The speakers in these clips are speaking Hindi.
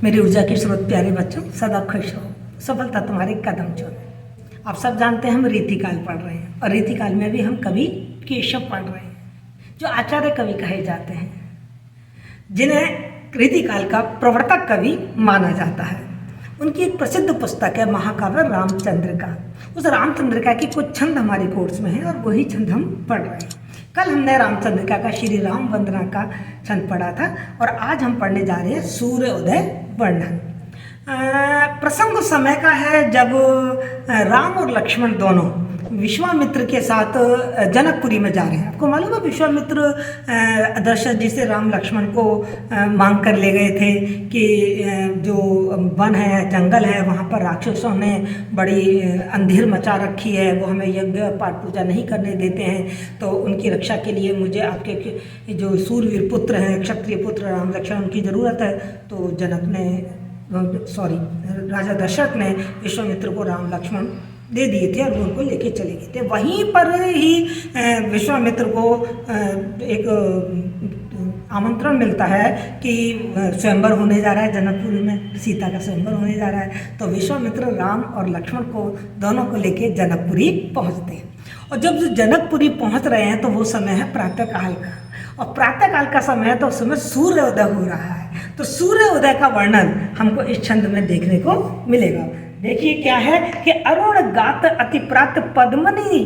मेरी ऊर्जा के स्रोत प्यारे बच्चों, सदा खुश हो, सफलता तुम्हारे कदम चूमे। आप सब जानते हैं हम रीतिकाल पढ़ रहे हैं और रीतिकाल में भी हम कवि केशव पढ़ रहे हैं जो आचार्य कवि कहे जाते हैं, जिन्हें रीतिकाल का प्रवर्तक कवि माना जाता है। उनकी एक प्रसिद्ध पुस्तक है महाकाव्य रामचंद्रिका। उस रामचंद्रिका के कुछ छंद हमारे कोर्स में हैं और वही छंद हम पढ़ रहे हैं। कल हमने रामचंद्रिका का श्री राम वंदना का छंद पढ़ा था और आज हम पढ़ने जा रहे हैं सूर्य उदय वर्णन। प्रसंग उस समय का है जब राम और लक्ष्मण दोनों विश्वामित्र के साथ जनकपुरी में जा रहे हैं। आपको मालूम है विश्वामित्र दशरथ जी से राम लक्ष्मण को मांग कर ले गए थे कि जो वन है, जंगल है, वहाँ पर राक्षसों ने बड़ी अंधेर मचा रखी है, वो हमें यज्ञ पाठ पूजा नहीं करने देते हैं, तो उनकी रक्षा के लिए मुझे आपके जो सूरवीर पुत्र हैं, क्षत्रिय पुत्र राम लक्ष्मण, उनकी ज़रूरत है। तो राजा दशरथ ने विश्वामित्र को राम लक्ष्मण दे दिए थे और वो उनको लेके चले गए थे। वहीं पर ही विश्वामित्र को एक आमंत्रण मिलता है कि स्वयंवर होने जा रहा है जनकपुरी में, सीता का स्वयंवर होने जा रहा है। तो विश्वामित्र राम और लक्ष्मण को दोनों को लेके जनकपुरी पहुंचते हैं और जब जनकपुरी पहुंच रहे हैं तो वो समय है प्रातःकाल का, और प्रातःकाल का समय है तो उस समय सूर्य उदय हो रहा है। तो सूर्य उदय का वर्णन हमको इस छंद में देखने को मिलेगा। देखिए क्या है कि अरुण गात अति प्रात पद्मनी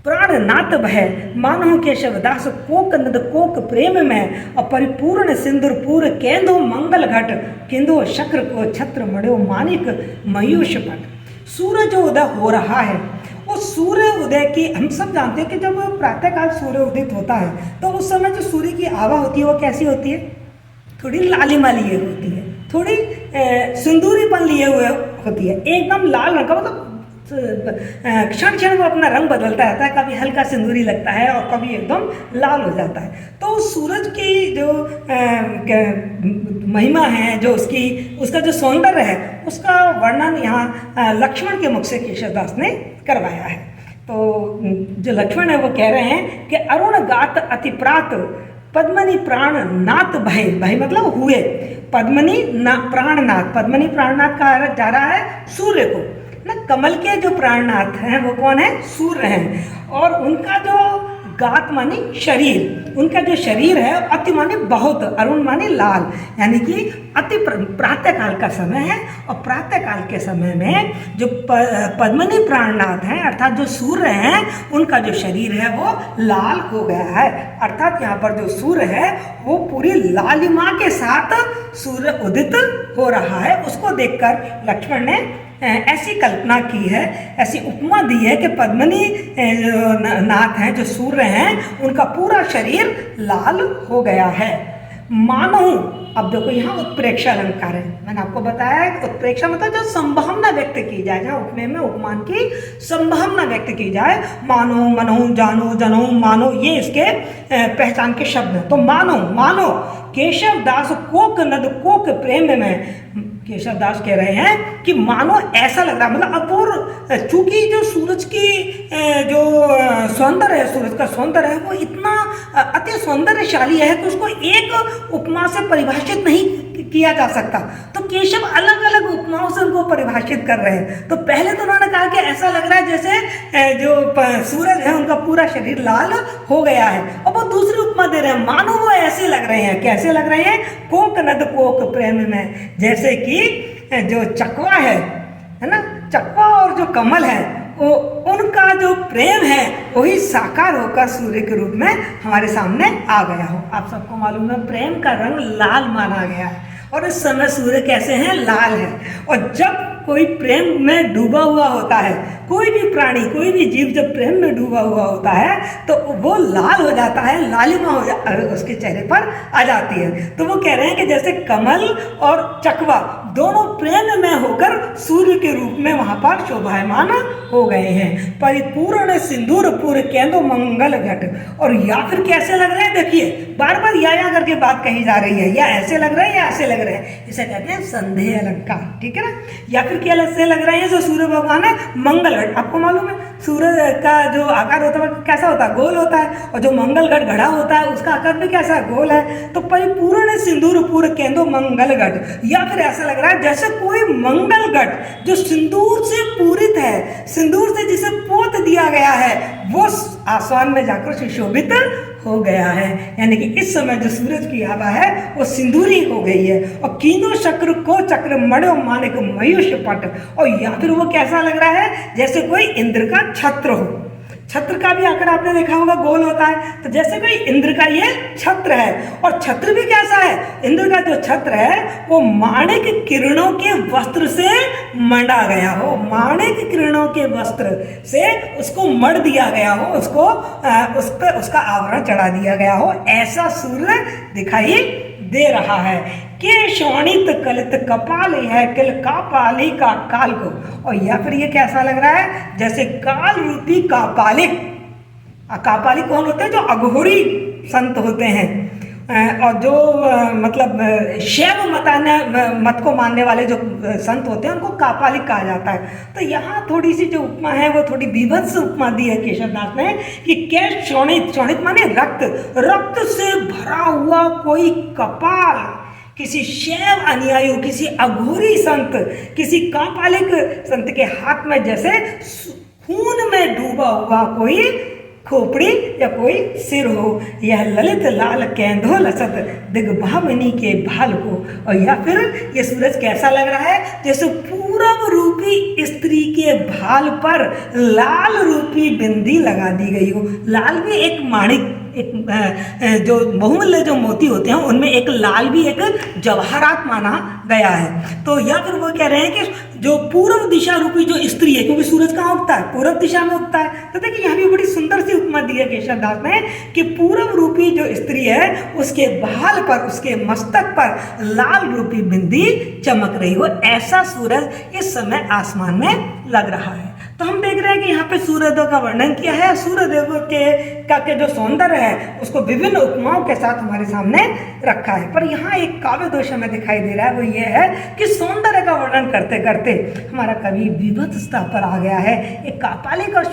प्राण नात भय मानव केशवदास कोक नद कोक प्रेम में और परिपूर्ण सिंदूरपुर केंदो मंगल घट केंदो शक्र को छत्र मड़ो मानिक मयूष पट। सूरज उदय हो रहा है। उस सूर्य उदय की हम सब जानते हैं कि जब प्रातःकाल सूर्य उदित होता है तो उस समय जो सूर्य की आभा होती है वो कैसी होती है? थोड़ी लालिमा लिए होती है, थोड़ी सिंदूरीपन लिए हुए होती है, एकदम लाल रंग का, मतलब क्षण क्षण वो अपना रंग बदलता रहता है, कभी हल्का सिंदूरी लगता है और कभी एकदम लाल हो जाता है। तो सूरज की जो महिमा है, जो उसका जो सौंदर्य है, उसका वर्णन यहाँ लक्ष्मण के मुख से केशवदास ने करवाया है। तो जो लक्ष्मण है वो कह रहे हैं कि अरुण गात अति प्रात पद्मनी प्राण नाथ भय, भय मतलब हुए, पद्मनी प्राणनाथ, पद्मनी प्राणनाथ कहा जा रहा है सूर्य को ना। कमल के जो प्राणनाथ हैं वो कौन है? सूर्य हैं। और उनका जो गात मानी शरीर, उनका जो शरीर है अति माने बहुत, अरुण माने लाल, यानी कि अति प्रातःकाल का समय है। और प्रातःकाल के समय में जो पद्मनी प्राणनाथ हैं अर्थात जो सूर्य हैं, उनका जो शरीर है वो लाल हो गया है। अर्थात यहाँ पर जो सूर्य है वो पूरी लालिमा के साथ सूर्य उदित हो रहा है। उसको देखकर लक्ष्मण ने ऐसी कल्पना की है, ऐसी उपमा दी है कि पद्मनी नाथ हैं, जो सूर्य हैं, उनका पूरा शरीर लाल हो गया है। मानो, अब देखो यहाँ उत्प्रेक्षा अलंकार है, मैंने आपको बताया है कि उत्प्रेक्षा मतलब जो संभावना व्यक्त की जाए, जहाँ उपमेय में उपमान की संभावना व्यक्त की जाए। मानो, मनो, जानो, जनो, मानो, ये इसके पहचान के शब्द हैं। तो मानो केशव दास कोक नद कोक प्रेम में, केशव दास कह रहे हैं कि मानो ऐसा लग रहा, मतलब अपूर्व, चूंकि जो सूरज की जो सौंदर्य है, सूरज का सौंदर्य है वो इतना अति सौंदर्यशाली है कि उसको एक उपमा से परिभाषित नहीं किया जा सकता। तो केशव अलग अलग उपमाओं से उनको परिभाषित कर रहे हैं। तो पहले तो उन्होंने कहा कि ऐसा लग रहा है जैसे जो सूरज है उनका पूरा शरीर लाल हो गया है, और वो दूसरी उपमा दे रहे हैं, मानो वो ऐसे लग रहे हैं। कैसे लग रहे हैं? कोक नद कोक प्रेम में, जैसे कि जो चकवा है ना, चकवा और जो कमल है वो उनका जो प्रेम है वही साकार होकर सूर्य के रूप में हमारे सामने आ गया हो। आप सबको मालूम है प्रेम का रंग लाल माना गया है और इस समय सूर्य कैसे हैं? लाल है। और जब कोई प्रेम में डूबा हुआ होता है, कोई भी प्राणी, कोई भी जीव जब प्रेम में डूबा हुआ होता है तो वो लाल हो जाता है, लालिमा उसके चेहरे पर आ जाती है। तो वो कह रहे हैं कि जैसे कमल और चकवा दोनों प्रेम में होकर सूर्य के रूप में वहां पर शोभायमान हो गए हैं। परिपूर्ण सिंदूरपुर केंदो मंगल घट, और या फिर कैसे लग रहे हैं? देखिए बार बार या करके बात कही जा रही है, या ऐसे लग रहे हैं या ऐसे लग लग रहे हैं, इसे कहते हैं संदेह अलंकार, ठीक है ना। या फिर क्या से लग रहा है, जो सूर्य भगवान है मंगल घट, आपको मालूम है सूर्य का जो आकार होता है कैसा होता है, गोल होता है, और जो मंगल घट घड़ा होता है उसका आकार भी कैसा है, गोल है। तो परिपूर्ण सिंदूर पूर्व केंद्र मंगल घट, या फिर ऐसा लग रहा है जैसे कोई मंगल घट जो सिंदूर से पूरित है, सिंदूर से जिसे पोत दिया गया है, वो आसमान में जाकर सुशोभित हो गया है। यानी कि इस समय जो सूरज की आभा है वो सिंदूरी हो गई है। और कीनो चक्र को चक्र मणो मानिक मयूष पट, और या फिर वो कैसा लग रहा है जैसे कोई इंद्र का छत्र हो। छत्र का भी आकार आपने देखा होगा गोल होता है, तो जैसे कोई इंद्र का ये छत्र है। और छत्र भी कैसा है, इंद्र का जो छत्र है वो माणिक किरणों के वस्त्र से मढ़ा गया हो, माणिक किरणों के वस्त्र से उसको मढ़ दिया गया हो, उसको उस पर उसका आवरण चढ़ा दिया गया हो, ऐसा सूर्य दिखाई दे रहा है। के शोणित कलित कपाल है किल कापाली का काल को, और या फिर ये कैसा लग रहा है जैसे काल रूपी कापालिक। कापालिक कौन होते हैं, जो अघोरी संत होते हैं, और जो मतलब शैव मत को मानने वाले जो संत होते हैं उनको कापालिक कहा जाता है। तो यहाँ थोड़ी सी जो उपमा है वो थोड़ी विभत्स उपमा दी है केशवदास ने कि के शोणित, शोणित माने रक्त, रक्त से भरा हुआ कोई कपाल किसी शैव अनुयायी, किसी अघोरी संत, किसी कापालिक संत के हाथ में जैसे खून में डूबा हुआ कोई खोपड़ी या कोई सिर हो। यह ललित लाल केंदो लसत दिग्भामिनी के भाल को, और या फिर ये सूरज कैसा लग रहा है जैसे पूरब रूपी स्त्री के भाल पर लाल रूपी बिंदी लगा दी गई हो। लाल भी एक माणिक, एक जो बहुमूल्य जो मोती होते हैं उनमें एक लाल भी एक जवाहरात माना गया है। तो या फिर वो कह रहे हैं कि जो पूर्व दिशा रूपी जो स्त्री है, क्योंकि सूरज कहाँ उगता है, पूर्व दिशा में उगता है। तो देखिए यहाँ भी बड़ी सुंदर सी उपमा दी है केशवदास ने कि पूर्व रूपी जो स्त्री है उसके भाल पर, उसके मस्तक पर लाल रूपी बिंदी चमक रही हो, ऐसा सूरज इस समय आसमान में लग रहा है। तो हम देख रहे हैं कि यहाँ पे सूर्यदेव का वर्णन किया है। सूर्यदेव के जो सौंदर्य है उसको विभिन्न उपमाओं के साथ हमारे सामने रखा है। पर यहाँ एक काव्य दोष हमें दिखाई दे रहा है, वो ये है कि सौंदर्य का वर्णन करते करते हमारा कवि विभत्सता पर आ गया है। एक कापालिक और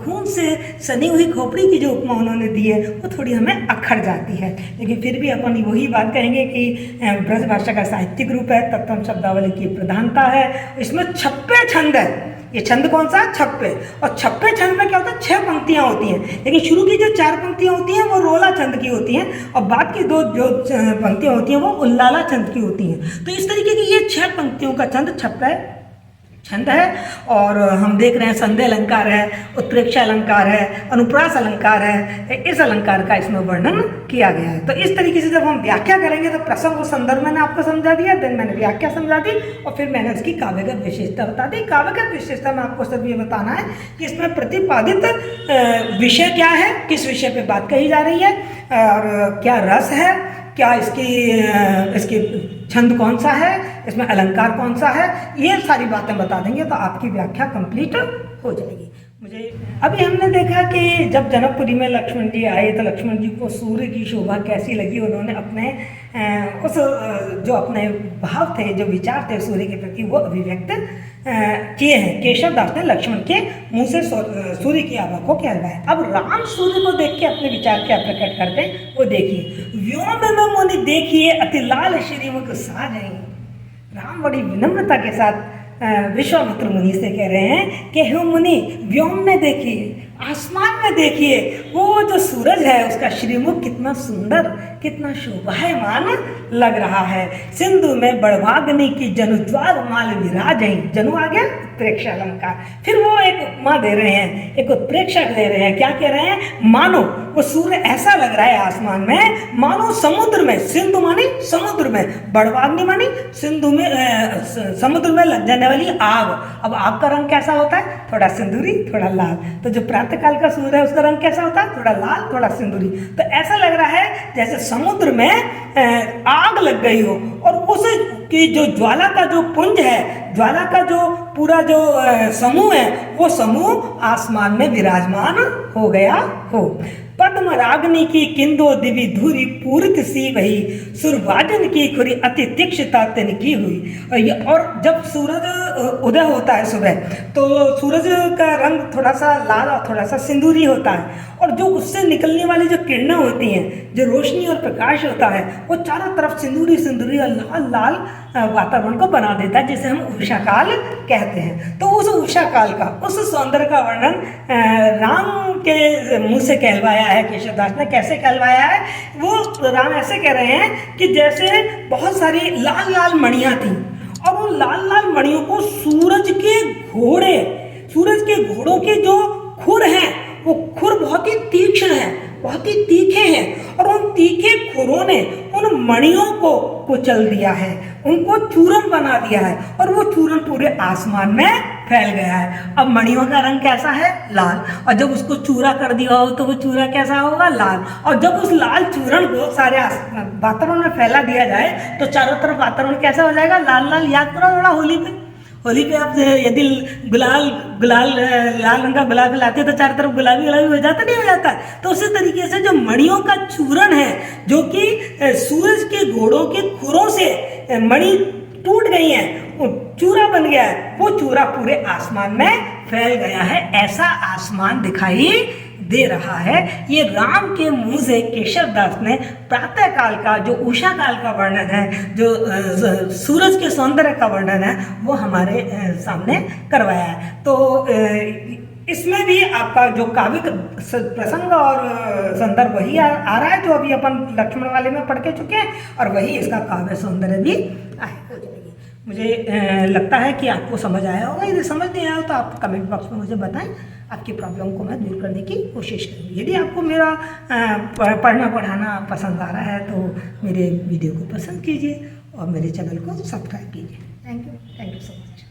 खून से सनी हुई खोपड़ी की जो उपमा उन्होंने दी है वो थोड़ी हमें अखड़ जाती है, लेकिन फिर भी अपन वही बात कहेंगे कि ब्रज भाषा का साहित्यिक रूप है, तत्वम शब्दावली की प्रधानता है, इसमें छप्पे छंद है। ये छंद कौन सा है, छप्पे। और छप्पे छंद में क्या होता है, 6 पंक्तियां होती हैं, लेकिन शुरू की जो 4 पंक्तियां होती हैं वो रोला छंद की होती हैं, और बाद की 2 जो पंक्तियां होती हैं वो उल्लाला छंद की होती हैं। तो इस तरीके की ये 6 पंक्तियों का छंद छप्पे छंद है। और हम देख रहे हैं संदेह अलंकार है, उत्प्रेक्षा अलंकार है, अनुप्रास अलंकार है, इस अलंकार का इसमें वर्णन किया गया है। तो इस तरीके से जब हम व्याख्या करेंगे तो प्रसंग और संदर्भ मैंने आपको समझा दिया, देन मैंने व्याख्या समझा दी, और फिर मैंने उसकी काव्यगत विशेषता बता दी। काव्यगत विशेषता में आपको सब ये बताना है कि इसमें प्रतिपादित विषय क्या है, किस विषय पर बात कही जा रही है, और क्या रस है, क्या इसकी छंद कौन सा है, इसमें अलंकार कौन सा है, ये सारी बातें बता देंगे तो आपकी व्याख्या कंप्लीट हो जाएगी। मुझे अभी हमने देखा कि जब जनकपुरी में लक्ष्मण जी आए तो लक्ष्मण जी को सूर्य की शोभा कैसी लगी, उन्होंने अपने उस जो अपने भाव थे, जो विचार थे सूर्य के प्रति वो अभिव्यक्त किए हैं। केशवदास ने लक्ष्मण के मुंह से सूर्य की आभा को कहलवाया। अब राम सूर्य को देख के अपने विचार क्या प्रकट करते हैं वो देखिए। व्योम में मुनि देखिए अति लाल श्रीमुख साजै। राम बड़ी विनम्रता के साथ विश्वामित्र मुनि से कह रहे हैं कि हे मुनि, व्योम में देखिए, आसमान में देखिए, वो जो सूरज है उसका श्रीमुख कितना सुंदर, कितना शोभायमान लग रहा है। सिंधु में बड़वाग्नि की जनुज्वाल माल विराजै। जनु आ गया उत्प्रेक्षा अलंकार। फिर वो एक उपमा दे रहे हैं, एक उत्प्रेक्षक दे रहे हैं। क्या कह रहे हैं, मानो वो सूर्य ऐसा लग रहा है आसमान में मानो समुद्र में, सिंधु मानी समुद्र में, बड़वाग्नि मानी सिंधु में समुद्र में लग जाने वाली आग। अब आग का रंग कैसा होता है, थोड़ा सिंदूरी थोड़ा लाल। तो जो प्रातःकाल का सूर्य है उसका रंग कैसा होता है, थोड़ा लाल थोड़ा सिंदूरी। तो ऐसा लग रहा है जैसे समुद्र में आग लग गई हो, और उस की जो ज्वाला का जो पुंज है, ज्वाला का जो पूरा जो समूह है वो समूह आसमान में विराजमान हो गया हो। पद पद्म रागनी की किंदो दिवी धूरी पूरित सी वही सुरभाजन की खुरी अति तीक्ष्णता तिनकी हुई। और जब सूरज उदय होता है सुबह, तो सूरज का रंग थोड़ा सा लाल और थोड़ा सा सिंदूरी होता है, और जो उससे निकलने वाली जो किरणें होती हैं, जो रोशनी और प्रकाश होता है, वो चारों तरफ सिंदूरी सिंदूरी और लाल लाल वातावरण को बना देता है, जिसे हम उषा काल कहते हैं। तो उस उषा काल का, उस सौंदर्य का वर्णन राम के मुंह से कहलवाया है केशवदास ने। कैसे कहलवाया है? वो राम ऐसे कह रहे हैं कि जैसे बहुत सारी लाल लाल मणियाँ थीं, और उन लाल लाल मणियों को सूरज के घोड़ों के जो खुर हैं, वो खुर बहुत ही तीक्ष्ण है, बहुत ही तीखे हैं, और उन तीखे खुरों ने उन मणियों को कुचल दिया है, उनको चूरन बना दिया है, और वो चूरन पूरे आसमान में फैल गया है। अब मणियों का रंग कैसा है? लाल। और जब उसको चूरा कर दिया हो तो वो चूरा कैसा होगा? लाल। और जब उस लाल चूरन को सारे वातावरण में फैला दिया जाए तो चारों तरफ वातावरण कैसा हो जाएगा? लाल लाल। याद करो थोड़ा होली पे आप यदि लाल रंग का गुलाल लाते तो चारों तरफ गुलाबी हो जाता, नहीं हो जाता? तो उसी तरीके से जो मणियों का चूरण है, जो कि सूरज के घोड़ों के खुरों से मणि टूट गई है, वो चूरा बन गया है, वो चूरा पूरे आसमान में फैल गया है। ऐसा आसमान दिखाई दे रहा है। ये राम के मुंह से केशवदास ने प्रातः काल का, जो उषा काल का वर्णन है, जो सूरज के सौंदर्य का वर्णन है, वो हमारे सामने करवाया है। तो इसमें भी आपका जो काव्य प्रसंग और संदर्भ वही आ रहा है जो अभी अपन लक्ष्मण वाले में पढ़ के चुके हैं, और वही इसका काव्य सौंदर्य भी हो जाएगी। मुझे लगता है कि आपको समझ आया होगा। यदि समझ नहीं आया तो आप कमेंट बॉक्स में मुझे बताएं, आपकी प्रॉब्लम को मैं दूर करने की कोशिश करूँगी। यदि आपको मेरा पढ़ना पढ़ाना पसंद आ रहा है तो मेरे वीडियो को पसंद कीजिए और मेरे चैनल को सब्सक्राइब कीजिए। Thank you so much.